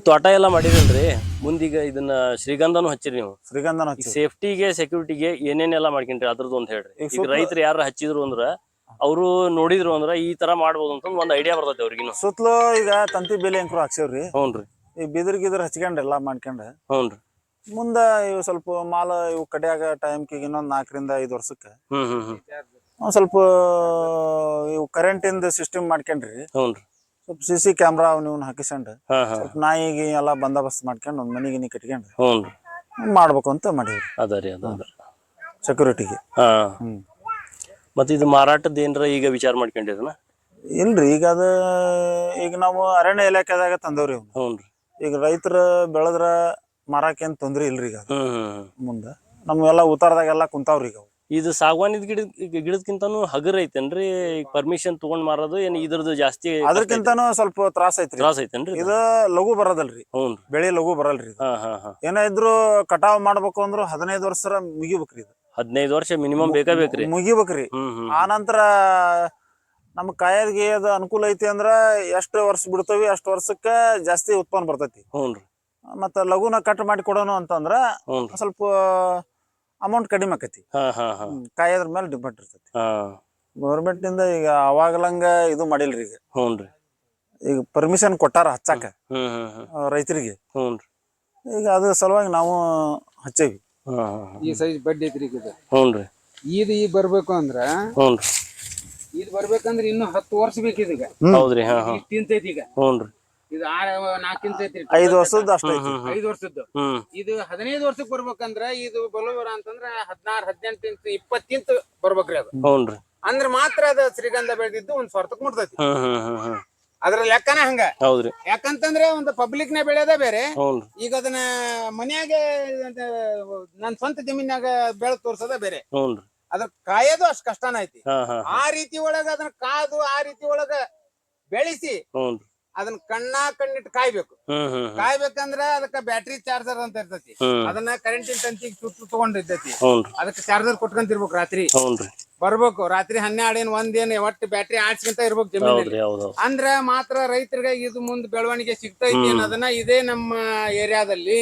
ತೋಟ ಎಲ್ಲ ಮಾಡಿರಲ್ರಿ ಮುಂದೀಗ ಇದನ್ನ ಶ್ರೀಗಂಧನು ಹಚ್ಚಿರಿ ನೀವು ಶ್ರೀಗಂಧನ ಸೇಫ್ಟಿಗೆ ಸೆಕ್ಯೂರಿಟಿಗೆ ಏನೇನೆಲ್ಲ ಮಾಡ್ಕೊಂಡ್ರಿ ಅದ್ರದ್ದು ಅಂತ ಹೇಳ್ರಿ ಈಗ ರೈತರು ಯಾರು ಹಚ್ಚಿದ್ರು ಅಂದ್ರ ಅವರು ನೋಡಿದ್ರು ಅಂದ್ರ ಈ ತರ ಮಾಡ್ಬೋದು ಅಂತ ಒಂದ್ ಐಡಿಯಾ ಬರ್ತೈತಿ ಅವ್ರಿಗೆ ಸುತ್ತಲೂ ಈಗ ತಂತಿ ಬೇಲಿ ಅಂಕರು ಹಾಕ್ಸೇವ್ರಿ ಹ್ಞೂನ್ರಿ ಈ ಬಿದಿರ್ ಹಚ್ಕೊಂಡ್ ಎಲ್ಲಾ ಮಾಡ್ಕೊಂಡ್ ಹ್ಞೂನ್ರಿ ಮುಂದ ಇವು ಸ್ವಲ್ಪ ಮಾಲ ಇವು ಕಡಿಯಾಗ ಟೈಮ್ಗೆ ಇನ್ನೊಂದ್ 4 ರಿಂದ 5 ವರ್ಷಕ್ಕೆ ಒಂದ್ ಸ್ವಲ್ಪ ಇವು ಕರೆಂಟ್ ಇಂದ ಸಿಸ್ಟಮ್ ಮಾಡ್ಕೊಂಡ್ರಿ ಹ್ಞೂನ್ರಿ ಸ್ವಲ್ಪ CC ಕ್ಯಾಮ್ರಾ ನೀವು ಹಾಕಿಸ್ಕೊಂಡ್ ಸ್ವಲ್ಪ ನಾಯಿಗೆ ಎಲ್ಲಾ ಬಂದೋಬಸ್ತ್ ಮಾಡ್ಕೊಂಡ್ ಒಂದ್ ಮನಿಗಿನಿ ಕಟ್ಕೊಂಡ್ ಮಾಡ್ಬೇಕು ಅಂತ ಮಾಡೀವಿ ಅದರಿ ಸೆಕ್ಯೂರಿಟಿಗೆ. ಮತ್ತೆ ಇದು ಮಾರಾಟದ ಏನ್ರ ಈಗ ವಿಚಾರ ಮಾಡ್ಕೊಂಡಿರನ ಇಲ್ರಿ ಈಗ ಅದ ಈಗ ನಾವು ಅರಣ್ಯ ಇಲಾಖೆದಾಗ ತಂದವ್ರಿ ಹ್ಞೂನ್ರಿ ಈಗ ರೈತರ ಬೆಳೆದ್ರ ಮಾರಾಕೇನ್ ತೊಂದ್ರೆ ಇಲ್ರಿ ಈಗ ಮುಂದ ನಮ್ಗೆಲ್ಲಾ ಉತ್ತಾರದಾಗೆಲ್ಲಾ ಕುಂತಾವ್ರಿ ಈಗ ಇದು ಸಾಗವಾನಿದ್ ಗಿಡದಕ್ಕಿಂತಾನು ಹಗರ್ ಐತೇನ್ರಿ ಪರ್ಮಿಷನ್ ತಗೊಂಡ್ ಮಾರೋದು ಏನ್ ಇದ್ರದ್ದು ಜಾಸ್ತಿ ಅದ್ರಕ್ಕಿಂತಾನು ಸ್ವಲ್ಪ ತ್ರಾಸ ಐತೇನ್ರಿ ಇದು ಲಘು ಬರೋದಲ್ರಿ ಬೆಳೆ ಲಘು ಬರಲ್ರಿ ಏನ ಇದ್ರು ಕಟಾವ್ ಮಾಡ್ಬೇಕು ಅಂದ್ರು 15 ವರ್ಷ ಮುಗಿಬೇಕ್ರಿ ಇದು 15 ವರ್ಷ ಮಿನಿಮಮ್ ಬೇಕ್ರಿ ಮುಗಿಬೇಕ್ರಿ ಆ ನಂತರ ನಮ್ ಕಾಯದ್ಗೆ ಅದ ಅನುಕೂಲ ಐತಿ ಅಂದ್ರ ಎಷ್ಟ್ ವರ್ಷ ಬಿಡ್ತೇವಿ ಅಷ್ಟ್ ವರ್ಷಕ್ಕ ಜಾಸ್ತಿ ಉತ್ಪನ್ನ ಬರ್ತೈತಿ ಮತ್ತ ಲಘುನ ಕಟ್ ಮಾಡಿ ಕೊಡೋನು ಅಂತಂದ್ರ ಸ್ವಲ್ಪ ಅಮೌಂಟ್ ಕಡಿಮೆ ಆಕತಿ ಕಾಯದ್ರ ಮೇಲೆ ಡಿಪೆಂಡ್ ಇರ್ತೈತಿ ಗೌರ್ಮೆಂಟ್ ನಿಂದ ಈಗ ಅವಾಗಲಂಗ ಇದು ಮಾಡಿಲ್ರಿ ಈಗ ಪರ್ಮಿಷನ್ ಕೊಟ್ಟಾರ ಹಚ್ಚಾಕ ರೈತರಿಗೆ ಈಗ ಅದ್ರ ಸಲುವಾಗಿ ನಾವು ಹಚ್ಚೇವಿ ಈ ಸೈಜ್ ಬಡ್ಡಿ ಐತ್ರಿ ಇದು ಈಗ ಬರ್ಬೇಕು ಅಂದ್ರ ಇದು ಬರ್ಬೇಕಂದ್ರ ಇನ್ನು 10 ವರ್ಷ ಬೇಕಿದ ಈಗ ತಿಂತೈತಿ ಈಗ ಇದು 4 ಐತ್ರಿ 5 ವರ್ಷದ ಅಷ್ಟ 5 ವರ್ಷದ್ದು ಇದು 15 ವರ್ಷಕ್ಕೆ ಬರ್ಬೇಕಂದ್ರ ಇದು ಬಲವರ ಅಂತಂದ್ರ 16 18 20 ಬರ್ಬೇಕ್ರಿ ಅದು ಅಂದ್ರ ಮಾತ್ರ ಅದ ಶ್ರೀಗಂಧ ಬೆಳೆದಿದ್ದು ಒಂದ್ ಸ್ವಾರ್ಥಕ್ ಮುಟ್ತೈತಿ ಅದ್ರ ಲೆಕ್ಕನ ಹಂಗ ಯಾಕಂತಂದ್ರೆ ಒಂದು ಪಬ್ಲಿಕ್ ನ ಬೆಳೆಯೋದ ಬೇರೆ ಈಗ ಅದನ್ನ ಮನ್ಯಾಗ ನನ್ ಸ್ವಂತ ಜಮೀನಾಗ ಬೆಳೆದ್ ತೋರ್ಸೋದ ಬೇರೆ ಅದ್ರ ಕಾಯೋದು ಅಷ್ಟ್ ಕಷ್ಟನ ಐತಿ ಆ ರೀತಿ ಒಳಗ ಅದನ್ನ ಕಾದು ಆ ರೀತಿ ಒಳಗ ಬೆಳೆಸಿ ಅದನ್ನ ಕಣ್ಣಿಟ್ಟು ಕಾಯ್ಬೇಕಂದ್ರ ಅದಕ್ಕ ಬ್ಯಾಟ್ರಿ ಚಾರ್ಜರ್ ಅಂತ ಇರ್ತೈತಿ ಅದನ್ನ ಕರೆಂಟಿನ ತಂತಿಗೆ ಸುಟ್ಟು ತಗೊಂಡಿರ್ತೈತಿ ಅದಕ್ಕೆ ಚಾರ್ಜರ್ ಕೊಟ್ಕೊಂತಿರ್ಬೇಕು ರಾತ್ರಿ ಬರ್ಬೇಕು ರಾತ್ರಿ 12 1 ಒಟ್ಟು ಬ್ಯಾಟ್ರಿ ಆಡ್ಸ್ಕೊಂತ ಇರ್ಬೇಕು ಜಮೀನಲ್ಲಿ ಅಂದ್ರ ಮಾತ್ರ ರೈತರಿಗೆ ಇದು ಮುಂದ್ ಬೆಳವಣಿಗೆ ಸಿಗ್ತೈತಿ ಅನ್ನೋದನ್ನ ಇದೇ ನಮ್ಮ ಏರಿಯಾದಲ್ಲಿ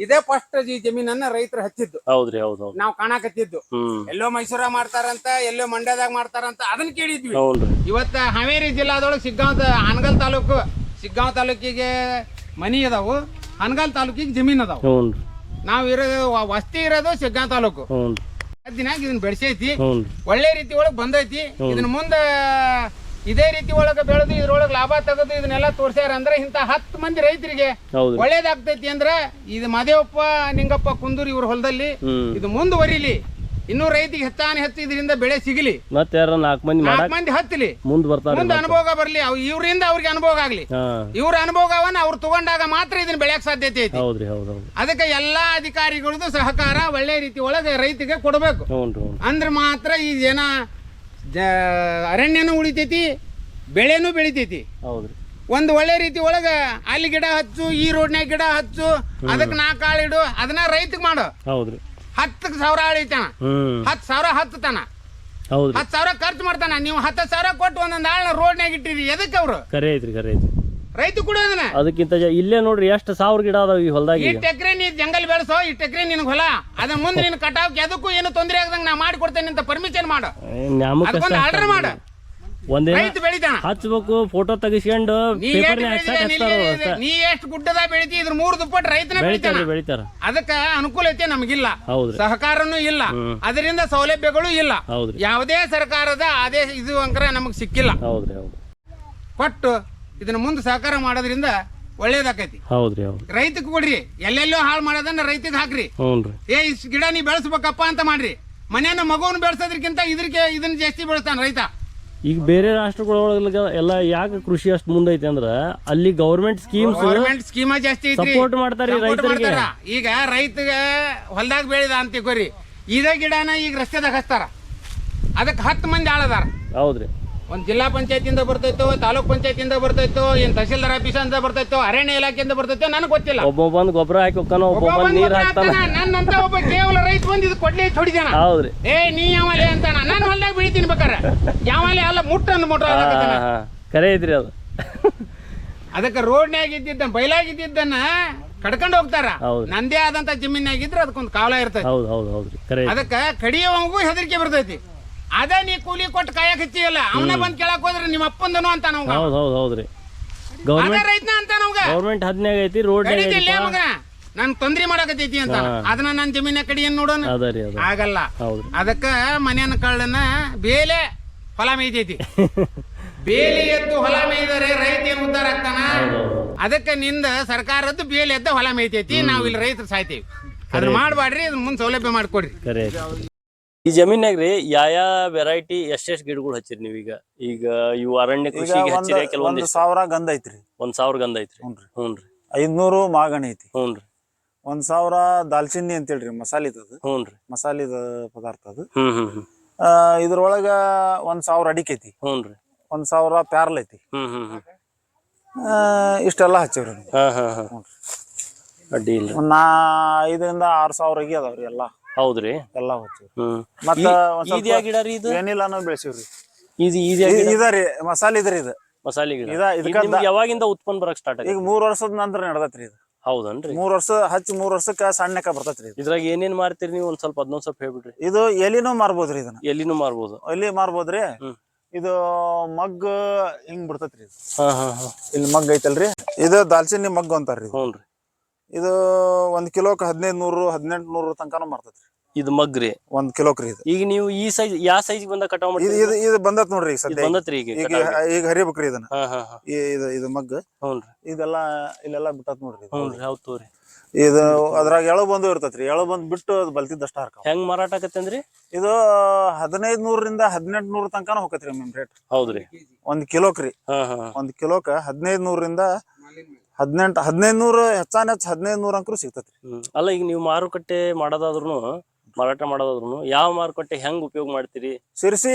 ಇದೇ ಫಸ್ಟ್ ಈ ಜಮೀನನ್ನ ರೈತರು ಹಚ್ಚಿದ್ದು ನಾವ್ ಕಾಣಕತ್ತಿದ್ದು ಎಲ್ಲೋ ಮೈಸೂರಾಗ ಮಾಡ್ತಾರಂತ ಎಲ್ಲೋ ಮಂಡ್ಯದಾಗ ಮಾಡ್ತಾರಂತ ಅದನ್ನ ಕೇಳಿದ್ವಿ ಇವತ್ತ ಹಾವೇರಿ ಜಿಲ್ಲಾದೊಳಗೆ ಸಿಗ್ಗಾಂವ್ ತಾಲೂಕಿಗೆ ಮನಿ ಅದಾವು ಹನಗಲ್ ತಾಲೂಕಿಗೆ ಜಮೀನ್ ಅದಾವು ನಾವ್ ಇರೋದು ವಸ್ತಿ ಇರೋದು ಸಿಗ್ಗಾಂವ್ ತಾಲೂಕು ದಿನಾಗ ಇದನ್ನ ಬೆಳೆಸೈತಿ ಒಳ್ಳೆ ರೀತಿ ಒಳಗ್ ಬಂದೈತಿ ಇದನ್ನ ಮುಂದ ಇದೇ ರೀತಿ ಒಳಗ ಬೆಳೆದು ಇದ್ರೊಳಗ ಲಾಭ ತೆಗೆದು ಇದನ್ನೆಲ್ಲ ತೋರ್ಸ್ಯಾರ ಅಂದ್ರೆ ಇಂತ 10 ಮಂದಿ ರೈತರಿಗೆ ಒಳ್ಳೇದಾಗ್ತೈತಿ ಅಂದ್ರ ಇದು ಮದೇವಪ್ಪ ನಿಂಗಪ್ಪ ಕುಂದೂರ್ ಇವ್ರ ಹೊಲದಲ್ಲಿ ಇದು ಮುಂದುವರಿಲಿ ಇನ್ನೂ ರೈತಿಗೆ ಹೆಚ್ಚು ಇದರಿಂದ ಬೆಳೆ ಸಿಗಲಿ ಮತ್ತೆ 4 ಮಂದಿ ಹತ್ತಲಿ ಮುಂದೆ ಅನುಭವ ಬರ್ಲಿ ಇವ್ರಿಂದ ಅವ್ರಿಗೆ ಅನುಭವ ಆಗ್ಲಿ ಇವ್ರ ಅನುಭವವನ್ನ ಅವ್ರು ತಗೊಂಡಾಗ ಮಾತ್ರ ಇದನ್ನ ಬೆಳೆಯಕ್ ಸಾಧ್ಯತೆ ಐತಿ ಅದಕ್ಕೆ ಎಲ್ಲಾ ಅಧಿಕಾರಿಗಳದ್ದು ಸಹಕಾರ ಒಳ್ಳೆ ರೀತಿ ಒಳಗೆ ರೈತಿಗೆ ಕೊಡ್ಬೇಕು ಅಂದ್ರ ಮಾತ್ರ ಈ ಜನ ಅರಣ್ಯನೂ ಉಳಿತೈತಿ ಬೆಳೆನೂ ಬೆಳಿತೈತಿ ಒಂದು ಒಳ್ಳೆ ರೀತಿ ಒಳಗ ಅಲ್ಲಿ ಗಿಡ ಹಚ್ಚು ಈ ರೋಡ್ನ್ಯಾಗ ಗಿಡ ಹಚ್ಚು ಅದಕ್ಕೆ 4 ಆಳಿಡು ಅದನ್ನ ರೈತಗ್ ಮಾಡು 10,000 ಆಳಿತಾನ 10,000 ಹತ್ತಾನ 10,000 ಖರ್ಚು ಮಾಡ್ತಾನ ನೀವು 10,000 ಕೊಟ್ಟು ಒಂದೊಂದ್ ಆಳ್ನ ರೋಡ್ನ್ಯಾಗ ಇಟ್ಟಿರಿ ಎದಕ್ಕೆ ಅವ್ರು ರೈತ ಕೊಡೋದನ್ನ ಅದಕ್ಕಿಂತ ಇಲ್ಲೇ ನೋಡ್ರಿ ಎಷ್ಟು 1000 ಗಿಡ ಅದಾವ ಈ ಹೊಲದಾಗ ಇಷ್ಟು ಎಕರೆ ನೀ ಜಂಗಲ್ ಬೆಳೆಸೋ ಇಷ್ಟು ಎಕರೆ ನಿನ್ಗೆ ಹೊಲ ಅದ ಮುಂದೆ ನಿನ್ ಕಟಾವ್ ಎದಕ್ಕೂ ಏನು ತೊಂದರೆ ಆಗದಂಗ ನಾ ಮಾಡಿ ಕೊಡ್ತೇನೆ ಅಂತ ಪರ್ಮಿಷನ್ ಮಾಡು ಅದಕ್ಕೊಂದು ಆರ್ಡರ್ ಮಾಡು ರೈತ ಬೆಳಿತಾನ ಹಚ್ಬೇಕು ಫೋಟೋ ತೆಗಿಸ್ಕೊಂಡು ನೀ ಎಷ್ಟು ಗುಡ್ಡದ ಬೆಳಿತಿ ಇದ್ರ 3 ದುಪ್ಪಟ್ಟು ರೈತನ ಬೆಳಿತಾರ ಅದಕ್ಕ ಅನುಕೂಲ ಐತೆ ನಮಗಿಲ್ಲ ಸಹಕಾರನೂ ಇಲ್ಲ ಅದರಿಂದ ಸೌಲಭ್ಯಗಳು ಇಲ್ಲ ಯಾವುದೇ ಸರ್ಕಾರದ ಆದೇಶ ಇದು ಅಂಕರ ನಮಗ್ ಸಿಕ್ಕಿಲ್ಲ ಕೊಟ್ಟು ಇದನ್ನ ಮುಂದೆ ಸಹಕಾರ ಮಾಡೋದ್ರಿಂದ ಒಳ್ಳೇದಾಕೈತಿ ರೈತಕ್ಕೆ ಕೊಡ್ರಿ ಎಲ್ಲೆಲ್ಲೋ ಹಾಳು ಮಾಡೋದನ್ನ ರೈತಗೆ ಹಾಕ್ರಿ ಇಷ್ಟು ಗಿಡ ನೀ ಬೆಳೆಸ್ಬೇಕಪ್ಪ ಅಂತ ಮಾಡ್ರಿ ಮನೆಯನ್ನ ಮಗುವನ್ನು ಬೆಳೆಸೋದ್ರಕ್ಕಿಂತ ಇದನ್ನ ಜಾಸ್ತಿ ಬೆಳೆಸ್ತಾನ ರೈತ ಈಗ ಬೇರೆ ರಾಷ್ಟ್ರಗಳೊಳಗ ಎಲ್ಲ ಯಾಕೆ ಕೃಷಿ ಅಷ್ಟು ಮುಂದೈತಿ ಅಂದ್ರ ಅಲ್ಲಿ ಗವರ್ಮೆಂಟ್ ಸ್ಕೀಮ್ ಜಾಸ್ತಿ ಸಪೋರ್ಟ್ ಮಾಡ್ತಾರೆ ರೈತರಿಗೆ ಈಗ ರೈತಗೆ ಹೊಲದಾಗ ಬೆಳೆದ ಅಂತೀಕೋರಿ ಇದೇ ಗಿಡನ ಈಗ ರಸ್ತೆದಾಗ ಹಚ್ತಾರ ಅದಕ್ಕೆ 10 ಮಂದಿ ಆಳದಾರ ಒಂದ್ ಜಿಲ್ಲಾ ಪಂಚಾಯತಿಯಿಂದ ಬರ್ತೈತೋ ತಾಲೂಕ್ ಪಂಚಾಯತಿಯಿಂದ ಬರ್ತೈತೋ ಏನ್ ತಹಶೀಲ್ದಾರ್ ಆಫೀಸ್ ಅಂತ ಬರ್ತೈತೋ ಅರಣ್ಯ ಇಲಾಖೆಯಿಂದ ಬರ್ತೈತೋ ನನಗೆ ಗೊತ್ತಿಲ್ಲ ಒಬ್ಬ ಗೊಬ್ಬರ ಹಾಕಿ ನೀರ್ ಹಾಕ್ತಾನ ನನ್ನಂತ ಒಬ್ಬ ಕೇವಲ ರೈತ ಬಂದ್ ಇದು ಕೊಡ್ಲಿ ಹೊಡಿತಾನ ನೀ ಯಾವಲೆ ಅಂತಾನ ನಾನು ಹೊಲ್ದಾಗ ಬೆಳಿತೀನಿ ಬೇಕಾರೆ ಯಾವಲೆ ಅಲ್ಲ ಮುಟ್ಟ ಕರೆ ಐತ್ರಿ ಅದು ಅದಕ್ಕೆ ರೋಡ್ನ್ಯಾಗ ಇದ್ದಿದ್ದ ಬಯಲಾಗಿದ್ದನ್ನ ಕಡ್ಕೊಂಡು ಹೋಗ್ತಾರ. ನಂದೇ ಆದಂತ ಜಮೀನಾಗಿದ್ರೆ ಅದಕ್ಕೊಂದು ಕಾವಲ ಇರ್ತೈತಿ. ಅದಕ್ಕ ಕಡಿಯವಗೂ ಹೆದರಿಕೆ ಬರ್ತೈತಿ. ಅದ ನೀ ಕೂಲಿ ಕೊಟ್ಟು ಕಾಯಕ್ ಹಚ್ಚಿಯಲ್ಲ, ಅವನ ಬಂದ್ ಕೇಳಕ್ ಹೋದ್ರೆ ನಿಮ್ಮ ಅಪ್ಪಂದನು ಅಂತ ನಾವು ರೈತನ ಅಂತ ನಮ್ಗ ಮಗ ನನ್ ತೊಂದ್ರೆ ಮಾಡಕತ್ತೈತಿ ಅಂತ ಅದನ್ನ ನನ್ ಜಮೀನ ಕಡಿ ಏನ್ ನೋಡೋಣ ಆಗಲ್ಲ. ಅದಕ್ಕ ಮನೆಯನ್ನ ಕಳ್ಳನ ಬೇಲೆ ಹೊಲ ಮೇಯ್ತೈತಿ. ಬೇಲಿ ಎದ್ದು ಹೊಲ ಮೇಯ್ದರೆ ರೈತ ಏನ್ ಉದ್ದಾರ ಆಗ್ತಾನ? ಅದಕ್ಕ ನಿಂದ ಸರ್ಕಾರದ್ದು ಬೇಲಿ ಎದ್ದ ಹೊಲ ಮೇಯ್ತೈತಿ. ನಾವ್ ಇಲ್ಲಿ ರೈತರು ಸಾಯ್ತೇವಿ. ಅದನ್ನ ಮಾಡ್ಬಾಡ್ರಿ, ಅದನ್ನ ಮುಂದ್ ಸೌಲಭ್ಯ ಮಾಡ್ಕೊಡ್ರಿ. ಈ ಜಮೀನ್ಯಾಗ್ರಿ ಯಾವ ವೆರೈಟಿ ಎಷ್ಟೆಷ್ಟು ಗಿಡಗಳು ಹಚ್ಚಿರಿ ನೀವೀಗ? ಈಗ ಇವು ಅರಣ್ಯ ಕೃಷಿಗೆ ಹಚ್ಚಿರಿ ಕೆಲವೊಂದು 1000 ಗಂಧ ಐತ್ರಿ. 1000 ಗಂಧ ಐತ್ರಿ. ಹ್ಞೂನ್ರಿ. 500 ಮಾಗಣಿ ಐತಿ. ಹ್ಞೂನ್ರಿ. 1000 ದಾಲ್ಚಿನ್ನಿ ಅಂತ ಹೇಳ್ರಿ, ಮಸಾಲಿದದು. ಹ್ಞೂನ್ರಿ. ಮಸಾಲಿದ ಪದಾರ್ಥ ಅದು. ಇದ್ರೊಳಗ 1000 ಅಡಿಕೆ ಐತಿ. ಹ್ಞೂನ್ರಿ. 1000 ಪ್ಯಾರ್ಲ್ ಐತಿ. ಇಷ್ಟೆಲ್ಲ ಹಚ್ಚಿವ್ರಿ. ಅಡ್ಡಿ ಇಲ್ಲ. 5ರಿಂದ 6000 ಅದಾವ್ರಿ ಎಲ್ಲ. ಹೌದ್ರಿ. ಎಲ್ಲ ಹಚ್ಚಿವ್ರಿ. ಮತ್ತ ವೆನಿಲಾನು ಬೆಳೆಸಿವ್ರಿ. ಇದರಿ ಮಸಾಲೆ ಇದ್ರಿ. ಇದು ಮಸಾಲೆ ಗಿಡ ಯಾವಾಗಿಂದ ಉತ್ಪನ್ನ ಬರಕ್ ಸ್ಟಾರ್ಟ್ ಆಗಿ? ಈಗ 3 ವರ್ಷದ ನಂತರ ನಡೆದತ್ರಿ ಇದು. ಹೌದನ್ರಿ? 3 ವರ್ಷ ಹಚ್ಚಿ 3 ವರ್ಷಕ್ಕ ಸಣ್ಣಕ್ಕ ಬರ್ತೈತ್ರಿ. ಇದ್ರಾಗ ಏನೇನ್ ಮಾರ್ತೀರಿ ನೀವು? ಅದನ್ನೊಂದ್ ಸ್ವಲ್ಪ ಹೇಳ್ಬಿಡ್ರಿ. ಇದು ಎಲಿನೂ ಮಾರ್ಬೋದ್ರಿ. ಇದನ್ನ ಎಲಿನೂ ಮಾರ್ಬೋದು. ಎಲಿ ಮಾರ್ಬೋದ್ರಿ. ಇದು ಮಗ್ ಹಿಂಗ್ ಬಿಡ್ತೈತ್ರಿ. ಇಲ್ಲಿ ಮಗ್ ಐತಲ್ರಿ, ಇದು ದಾಲ್ಚಿನ್ನಿ ಮಗ್ ಅಂತಾರ್ರಿ. ಇದು 1 ಕಿಲೋಕ್ 1500 1800 ತನಕನೂ ಮಾರ್ತೈತ್ರಿ. ಇದು ಮಗ್ರಿ 1 ಕಿಲೋಕ್ರಿ. ಇದು ಈಗ ನೀವು ಈ ಸೈಜ್ ಯಾವ ಸೈಜ್ ಬಂದ ಕಟಾವ್ ಮಾಡಿ? ಇದು ಬಂದತ್ ನೋಡ್ರಿ. ಈಗ ಸದ್ಯ ಬಂದತ್ರಿ. ಈಗ ಹರಿಬೇಕ್ರಿ ಇದನ್ನ. ಇದು ಮಗ್. ಇದೆಲ್ಲ ಇಲ್ಲೆಲ್ಲ ಬಿಟ್ಟತ್ ನೋಡ್ರಿ. ಹೌದ್ ತೋರಿ. ಇದು ಅದ್ರಾಗ ಎಳು ಬಂದು ಇರ್ತೈತ್ರಿ. ಎಳು ಬಂದ್ ಬಿಟ್ಟು ಅದು ಬಲ್ತಿದ್ದಷ್ಟ ಹಾರ್ಕ. ಹೆಂಗ್ ಮಾರಾಟ ಆಕತ್ತಂದ್ರಿ? ಇದು 1500ರಿಂದ 1800 ತನಕನೂ ಹೋಗತ್ರಿ ಮ್ಯಾಮ್ ರೇಟ್. ಹೌದ್ರಿ. 1 ಕಿಲೋಕ್ರಿ. 1 ಕಿಲೋಕ್ 1500ರಿಂದ 1500 ಹೆಚ್ಚಾನ ಹೆಚ್ಚು 1500 ಅಂಕರು ಸಿಗ್ತೈತ್ರಿ. ಅಲ್ಲ, ಈಗ ನೀವು ಮಾರುಕಟ್ಟೆ ಮಾರಾಟ ಮಾಡೋದಾದ್ರು ಯಾವ ಮಾರುಕಟ್ಟೆ ಹೆಂಗ್ ಉಪಯೋಗ ಮಾಡ್ತೀರಿ? ಸಿರ್ಸಿ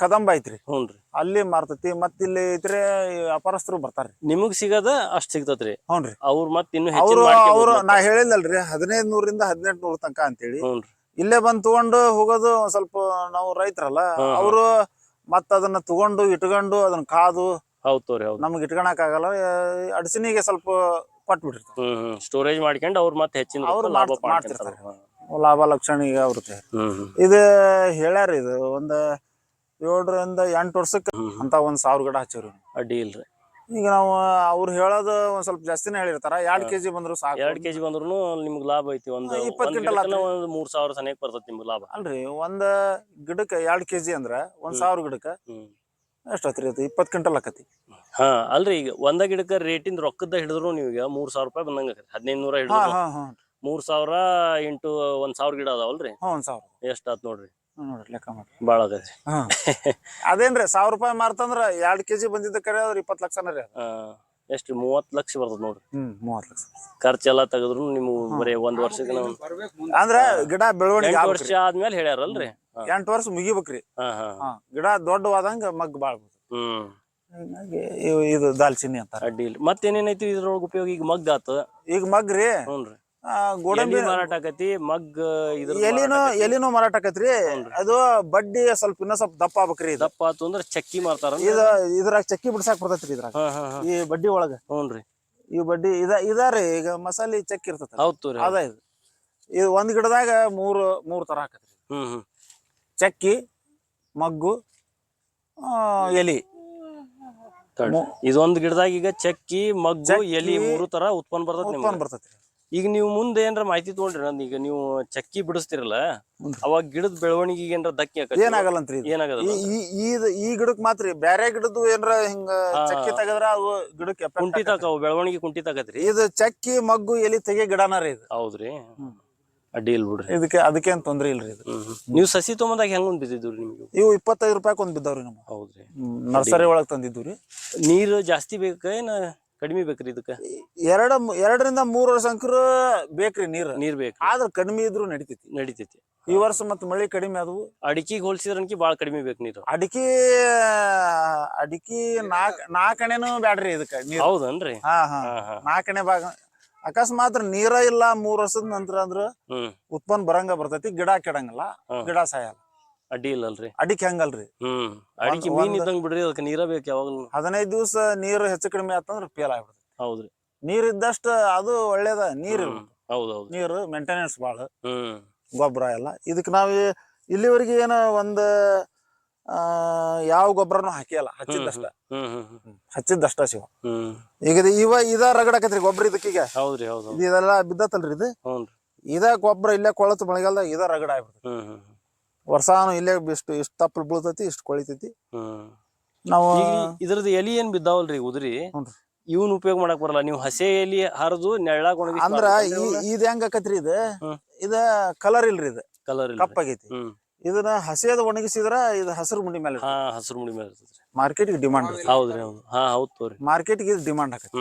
ಕದಂಬ ಐತ್ರಿ. ಹ್ಞೂನ್ರಿ. ಅಲ್ಲಿ ಮಾರ್ತೈತಿ. ಮತ್ ಇಲ್ಲಿ ಐತ್ರಿ ವ್ಯಾಪಾರಸ್ಥರು ಬರ್ತಾರ್ರಿ. ನಿಮಗ್ ಸಿಗದ ಅಷ್ಟ್ ಸಿಗ್ತತ್ರಿ. ಹ್ಞೂನ್ರಿ. ಅವ್ರು ಮತ್ ಇನ್ನು ಅವ್ರು ನಾ ಹೇಳಿಲ್ಲಲ್ರಿ 1500ರಿಂದ 1800 ತನಕ ಅಂತೇಳಿ. ಇಲ್ಲೇ ಬಂದ್ ತಗೊಂಡು ಹೋಗೋದು. ಸ್ವಲ್ಪ ನಾವು ರೈತರಲ್ಲ, ಅವರು ಮತ್ ಅದನ್ನ ತಗೊಂಡು ಇಟ್ಕೊಂಡು ಅದನ್ನ ಕಾದು ನಮ್ಗೆ ಇಟ್ಕೊಳಕ್ ಆಗಲ್ಲ. ಅಡಸಿನಿಗೆ ಸ್ವಲ್ಪ ಕೊಟ್ಬಿಟ್ಟಿರ್ತಾರೆ. ಸ್ಟೋರೇಜ್ ಮಾಡ್ಕೊಂಡು ಅವ್ರು ಮತ್ತೆ ಹೆಚ್ಚಿನ ಮಾಡ್ತಿರ್ತಾರೆ. ಲಾಭ ಲಕ್ಷಣಿಗೆ ಅವ್ರತೆ. ಇದು ಹೇಳ್ಯಾರಿ. ಇದು ಒಂದ್ 7ರಿಂದ 8 ವರ್ಷಕ್ಕೆ ಅಂತ 1000 ಗಿಡ ಹಚ್ಚಿವ್ರಿ. ಅಡ್ಡಿ ಇಲ್ರಿ. ಈಗ ನಾವು ಅವ್ರು ಹೇಳೋದು ಒಂದ್ ಸ್ವಲ್ಪ ಜಾಸ್ತಿನೇ ಹೇಳಿರ್ತಾರ. 2 kg ಬಂದ್ರು ಸಾಕು. 2 kg ಬಂದ್ರು ನಿಮ್ಗೆ ಲಾಭ ಐತಿ. 20 ಕ್ವಿಂಟಲ್ 3000 ಸನೇಕ್ ಬರ್ತೈತಿ ನಿಮ್ಗೆ ಲಾಭ. ಅಲ್ರಿ, ಒಂದ್ ಗಿಡಕ್ಕೆ 2 kg ಅಂದ್ರ 1000 ಗಿಡಕ್ಕ ಎಷ್ಟತ್ರಿ? ಅದು 20 ಕ್ವಿಂಟಲ್ ಆಕತಿ. ಹಾ, ಅಲ್ರಿ. ಈಗ ಒಂದ ಗಿಡಕ್ಕ ರೇಟಿಂದ ರೊಕ್ಕದ ಹಿಡಿದ್ರು ನೀವೀಗ 3000 ರೂಪಾಯಿ ಬಂದಂಗ ಆಕತಿ. 1500 ಹಿಡಿದ್ರು 3000 ಇಂಟು 1000 ಗಿಡ ಅದಾವಲ್ರಿ. 1000 ಎಷ್ಟ್ ಆತ್ ನೋಡ್ರಿ. ನೋಡ್ರಿ ಲೆಕ್ಕ ಮಾಡ್ರಿ. ಬಾಳ ಆಗೈತಿ. ಅದೇನ್ರಿ 1000 ರೂಪಾಯಿ ಮಾರ್ತಂದ್ರ 2 kg ಬಂದಿದ್ದ ಕರೆ ಅವ್ರ 20 ಲಕ್ಷನ ರೀ. ಎಷ್ಟ್ರಿ? 30 ಲಕ್ಷ ಬರ್ತದ ನೋಡ್ರಿ. 30 ಲಕ್ಷ ಖರ್ಚೆಲ್ಲ ತೆಗೆದ್ರು ನಿಮ್ಗೆ ಬರೀ 1 ವರ್ಷಕ್ಕೆ ಅಂದ್ರ ಗಿಡ ಬೆಳವಣಿಗೆ 8 ವರ್ಷ ಆದ್ಮೇಲೆ ಹೇಳ್ಯಾರಲ್ರಿ. 8 ವರ್ಷ ಮುಗಿಬೇಕ್ರಿ. ಗಿಡ ದೊಡ್ಡವಾದಂಗ ಮಗ್ ಬಾಳ್ಬೋದು. ಹಿಂಗಾಗಿ ಇದು ದಾಲ್ಚಿನ್ನಿ ಅಂತಾರ. ಅಡ್ಡಿ ಇಲ್ಲ. ಮತ್ತೇನೇನೈತಿ ಇದ್ರೊಳಗ ಉಪಯೋಗ? ಈಗ ಮಗ್ ಆತ. ಈಗ ಮಗ್ರಿ. ಹ್ಞೂನ್ರಿ. ಗೋಡಂಬಿ ಮಾರಾಟ ಆಕತಿ. ಮಗ್ ಎಲಿನೂ ಮಾರಾಟ ಆಕತ್ರಿ. ಅದು ಬಡ್ಡಿ ಸ್ವಲ್ಪ ಇನ್ನೂ ಸ್ವಲ್ಪ ದಪ್ಪ ಆಗ್ಬೇಕ್ರಿ. ದಪ್ಪ ಆತು ಅಂದ್ರ ಚಕ್ಕಿ ಮಾರ್ತಾರ. ಇದ್ರಾಗ ಚಕ್ಕಿ ಬಿಡ್ಸಾಕ್ ಬರ್ತೈತ್ರಿ. ಇದ್ರಾಗ ಈ ಬಡ್ಡಿ ಒಳಗ. ಹ್ಞೂನ್ರಿ. ಈ ಬಡ್ಡಿ ಇದಾರಿ. ಈಗ ಮಸಾಲಿ ಚಕ್ಕಿ ಇರ್ತೈತಿ. ಹೌದು. ಅದ ಇದು ಒಂದ್ ಗಿಡದಾಗ ಮೂರ್ ತರ ಆಕತ್ರಿ. ಚಕ್ಕಿ, ಮಗ್ಗು, ಎಲಿ. ಇದೊಂದ್ ಗಿಡದಾಗ ಈಗ ಚಕ್ಕಿ, ಮಗ್ಗು, ಎಲಿ 3 ತರ ಉತ್ಪನ್ನ ಬರ್ತೈತಿ. ಈಗ ನೀವು ಮುಂದೆ ಏನ್ರ ಮಾಹಿತಿ ತಗೊಂಡ್ರಿ? ಈಗ ನೀವು ಚಕ್ಕಿ ಬಿಡಿಸ್ತಿರಲ್ಲ, ಅವಾಗ ಗಿಡದ ಬೆಳವಣಿಗೆಗೆ ಏನ್ರ ಧಕ್ಕೆ ಏನಾಗಲ್ಲಂತ್ರಿ? ಏನಾಗಲ್ಲ. ಈ ಗಿಡಕ್ ಮಾತ್ರ. ಬ್ಯಾರೆ ಗಿಡದ್ದು ಏನ್ರ ಹಿಂಗ ಚಕ್ಕಿ ತೆಗದ್ರ ಅವು ಗಿಡಕ್ಕೆ ಕುಂಠಿತಾಕವು, ಬೆಳವಣಿಗೆ ಕುಂಠಿತಾಕತ್ರಿ. ಇದು ಚಕ್ಕಿ, ಮಗ್ಗು, ಎಲಿ ತೆಗೆ ಗಿಡನ ರೀ ಇದು. ಹೌದ್ರಿ. ಅಡ್ಡಿ ಇಲ್ ಬಿಡ್ರಿ. ಅದಕ್ಕೇನ್ ತೊಂದ್ರೆ ಇಲ್ರಿ. ಇದು ನೀವು ಸಸಿ ತೊಗೊಂಬಂದಾಗ ಹೆಂಗ್ ಒಂದ್ ಬಿದ್ದಿದ್ರಿ ನಿಮ್ಗೆ? ಇವು 25 ರೂಪಾಯಿ ಒಂದ್ ಬಿದ್ದಾವ್ರಿ ನಮ್ಗೆ. ಹೌದ್ರಿ. ನರ್ಸರಿ ಒಳಗ್ ತಂದಿದ್ವಿ. ನೀರು ಜಾಸ್ತಿ ಬೇಕ ಏನ ಕಡಿಮೆ ಬೇಕ್ರಿ? ಇದಕ್ಕ 2ರಿಂದ 3 ವರ್ಷ ಅಂಕರು ಬೇಕ್ರಿ. ನೀರ್ ಬೇಕು. ಆದ್ರ ಕಡಿಮೆ ಇದ್ರು ನಡಿತೈತಿ. ಈ ವರ್ಷ ಮತ್ ಮಳಿ ಕಡಿಮೆ ಆದವು. ಅಡಿಕೆಗೆ ಹೋಲಿಸಿದ್ರನ್ಕಿ ಬಾಳ ಕಡಿಮೆ ಬೇಕು ನೀರು. ಅಡಿಕೆ 4 ಅಣೆನೂ ಬ್ಯಾಡ್ರಿ ಇದಕ್ಕ ನೀರು. ಹೌದನ್ರಿ? 4 ಅಣೆ ಭಾಗ. ಅಕಸ್ಮಾತ್ ನೀರ ಇಲ್ಲ 3 ವರ್ಷದ ನಂತರ ಅಂದ್ರ ಉತ್ಪನ್ನ ಬರಂಗ ಬರ್ತೈತಿ. ಗಿಡ ಕೆಡಂಗಿಲ್ಲ, ಗಿಡ ಸಾಯಲ್ಲ. ಅಡ್ಡಿ ಇಲ್ಲಲ್ರಿ. ಅಡಿಕೆ ಹಂಗಲ್ರಿ. ಅಡಿಕೆ ಮೀನ್ ಇದ್ದಂಗ್ ಬಿಡ್ರಿ, ಅದಕ್ಕೆ ನೀರ ಬೇಕು ಯಾವಾಗ್ಲೂ. 15 ದಿವಸ ನೀರು ಹೆಚ್ಚು ಕಡಿಮೆ ಆತಂದ್ರ ಫೇಲ್ ಆಗ್ಬಿಡ್ತೈತಿ. ಹೌದ್ರಿ. ನೀರ್ ಇದ್ದಷ್ಟ ಅದು ಒಳ್ಳೇದ. ನೀರು ಹೌದೌದು, ನೀರು ಮೇಂಟೆನೆನ್ಸ್ ಬಾಳ, ಗೊಬ್ಬರ ಎಲ್ಲ. ಇದಕ್ ನಾವ್ ಇಲ್ಲಿವರೆಗೆ ಏನೋ ಒಂದ್ ಯಾವ ಗೊಬ್ಬರನು ಹಾಕಿಯಲ್ಲ, ಹಚ್ಚಿದ್ದಷ್ಟ ಶಿವ. ಈಗ ಇದ ರಗಡಾಕತ್ರಿ ಗೊಬ್ಬರ ಇದಕ್ಕೀಗ. ಹೌದ್ರಿ, ಹೌದು. ಇದೆಲ್ಲ ಬಿದ್ದತಲ್ರಿ ಇದು. ಇದ ಗೊಬ್ಬರ ಇಲ್ಲೇ ಕೊಳತು ಮಳೆಗಾಲದಾಗ ಇದ ರಗಡ ಆಗ್ಬಿಡ್ತೈತಿ. ವರ್ಷಾನು ಇಲ್ಲೇ ಇಷ್ಟ ತಪ್ಪಲು ಬೀಳ್ತೈತಿ, ಇಷ್ಟ ಕೊಳಿತೈತಿ. ನಾವು ಇದ್ರದ್ದು ಎಲಿ ಏನ್ ಬಿದ್ದಾವಲ್ರಿ ಉದ್ರಿ, ಇವನ್ ಉಪಯೋಗ ಮಾಡಕ್ ಬರಲ್ಲ. ನೀವು ಹಸೆ ಎಲಿ ಹರಿದು ನೆಳ್ಳಾಗ ಒಣಗಿ ಅಂದ್ರ ಇದ್ ಹೆಂಗ್ ಆಕತ್ರಿ, ಇದ ಕಲರ್ ಇಲ್ರಿ, ಇದು ಕಲರ್ ಕಪ್ಪಾಗೈತಿ. ಇದನ್ನ ಹಸಿಯದ ಒಣಗಿಸಿದ್ರ ಇದು ಹಸಿರು ಮುಂಡಿ ಮೇಲೆ, ಹಸಿರು ಮುಡಿ ಮೇಲೆ ಇರ್ತೈತ್ರಿ. ಮಾರ್ಕೆಟ್ಗೆ ಡಿಮಾಂಡ್. ಹೌದ್ರಿ, ಹೌದು. ಹೌದ್ ತೋರಿ, ಮಾರ್ಕೆಟ್ಗೆ ಡಿಮಾಂಡ್ ಆಕೈತಿ.